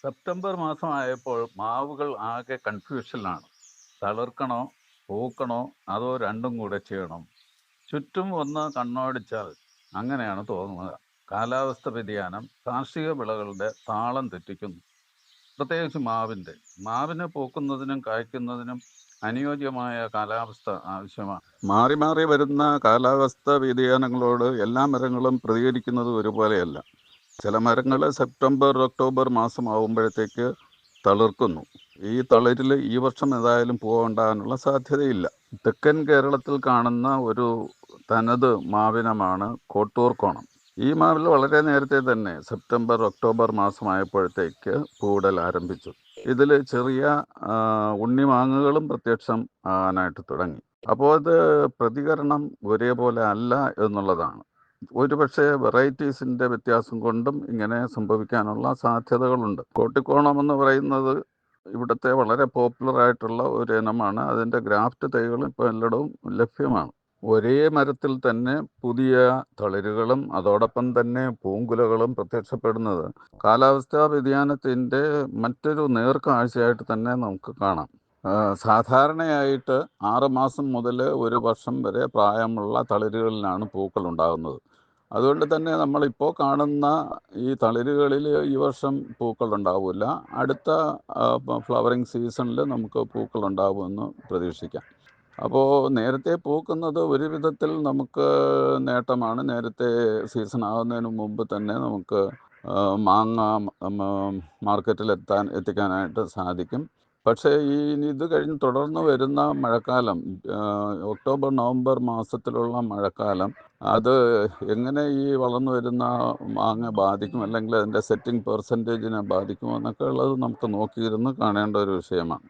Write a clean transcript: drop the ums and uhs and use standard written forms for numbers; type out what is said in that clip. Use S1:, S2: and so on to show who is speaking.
S1: September മാസമായപ്പോൾ മാവുകൾ ആകെ കൺഫ്യൂഷനിലാണ്. തളിർക്കണോ, പൂക്കണോ, അതോ രണ്ടും കൂടെ ചെയ്യണോ? ചുറ്റും ഒന്ന് കണ്ണോടിച്ചാൽ അങ്ങനെയാണ് തോന്നുന്നത്. കാലാവസ്ഥ വ്യതിയാനം കാർഷിക വിളകളുടെ താളം തെറ്റിക്കുന്നു. പ്രത്യേകിച്ച് മാവിൻ്റെ. മാവിന് പൂക്കുന്നതിനും കായ്ക്കുന്നതിനും അനുയോജ്യമായ കാലാവസ്ഥ ആവശ്യമാണ്. മാറി മാറി വരുന്ന കാലാവസ്ഥ വ്യതിയാനങ്ങളോട് എല്ലാ മരങ്ങളും പ്രതികരിക്കുന്നത് ഒരുപോലെയല്ല. ചില മരങ്ങൾ സെപ്റ്റംബർ ഒക്ടോബർ മാസമാകുമ്പോഴത്തേക്ക് തളിർക്കുന്നു. ഈ തളിരിൽ ഈ വർഷം ഏതായാലും പൂവുണ്ടാകാനുള്ള സാധ്യതയില്ല. തെക്കൻ കേരളത്തിൽ കാണുന്ന ഒരു തനത് മാവിനമാണ് കോട്ടൂർക്കോണം. ഈ മാവിൽ വളരെ നേരത്തെ തന്നെ സെപ്റ്റംബർ ഒക്ടോബർ മാസമായപ്പോഴത്തേക്ക് പൂവിടൽ ആരംഭിച്ചു. ഇതിൽ ചെറിയ ഉണ്ണിമാങ്ങകളും പ്രത്യക്ഷം ആകാനായിട്ട് തുടങ്ങി. അപ്പോൾ ഇത് പ്രതികരണം ഒരേപോലെ അല്ല എന്നുള്ളതാണ്. ഒരുപക്ഷെ വെറൈറ്റീസിൻ്റെ വ്യത്യാസം കൊണ്ടും ഇങ്ങനെ സംഭവിക്കാനുള്ള സാധ്യതകളുണ്ട്. കോട്ടിക്കോണം എന്ന് പറയുന്നത് ഇവിടുത്തെ വളരെ പോപ്പുലർ ആയിട്ടുള്ള ഒരു ഇനമാണ്. അതിൻ്റെ ഗ്രാഫ്റ്റ് തൈകൾ ഇപ്പോൾ എല്ലായിടവും ലഭ്യമാണ്. ഒരേ മരത്തിൽ തന്നെ പുതിയ തളിരുകളും അതോടൊപ്പം തന്നെ പൂങ്കുലകളും പ്രത്യക്ഷപ്പെടുന്നത് കാലാവസ്ഥാ വ്യതിയാനത്തിൻ്റെ മറ്റൊരു നേർക്കാഴ്ചയായിട്ട് തന്നെ നമുക്ക് കാണാം. സാധാരണയായിട്ട് 6 മാസം മുതൽ 1 വർഷം വരെ പ്രായമുള്ള തളിരുകളിലാണ് പൂക്കൾ ഉണ്ടാകുന്നത്. അതുകൊണ്ട് തന്നെ നമ്മളിപ്പോൾ കാണുന്ന ഈ തളിരുകളിൽ ഈ വർഷം പൂക്കൾ ഉണ്ടാവില്ല. അടുത്ത ഫ്ലവറിങ് സീസണിൽ നമുക്ക് പൂക്കൾ ഉണ്ടാകുമെന്ന് പ്രതീക്ഷിക്കാം. അപ്പോൾ നേരത്തെ പൂക്കുന്നത് ഒരു വിധത്തിൽ നമുക്ക് നേട്ടമാണ്. നേരത്തെ സീസൺ ആകുന്നതിന് മുമ്പ് തന്നെ നമുക്ക് മാങ്ങ മാർക്കറ്റിൽ എത്തിക്കാനായിട്ട് സാധിക്കും. പക്ഷേ ഇത് കഴിഞ്ഞ് തുടർന്ന് വരുന്ന മഴക്കാലം, ഒക്ടോബർ നവംബർ മാസത്തിലുള്ള മഴക്കാലം, അത് എങ്ങനെ ഈ വളർന്നു വരുന്ന മാങ്ങ ബാധിക്കും, അല്ലെങ്കിൽ അതിൻ്റെ സെറ്റിംഗ് പെർസെൻറ്റേജിനെ ബാധിക്കുമോ എന്നൊക്കെ ഉള്ളത് നമുക്ക് നോക്കിയിരുന്ന് കാണേണ്ട ഒരു വിഷയമാണ്.